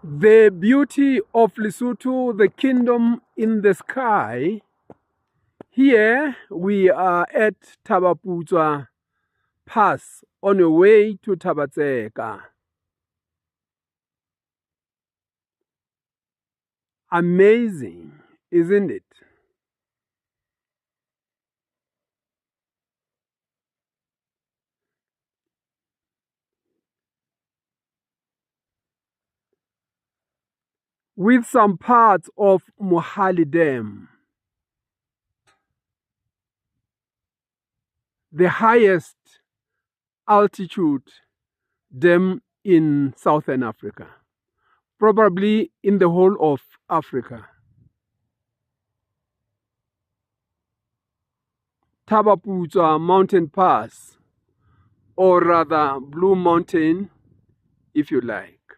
The beauty of Lesotho, the kingdom in the sky. Here we are at Thaba Pass on the way to Thaba. Amazing, isn't it? With some parts of Mohali Dam, the highest altitude dam in Southern Africa, probably in the whole of Africa. Thaba Mountain Pass, or rather Blue Mountain, if you like.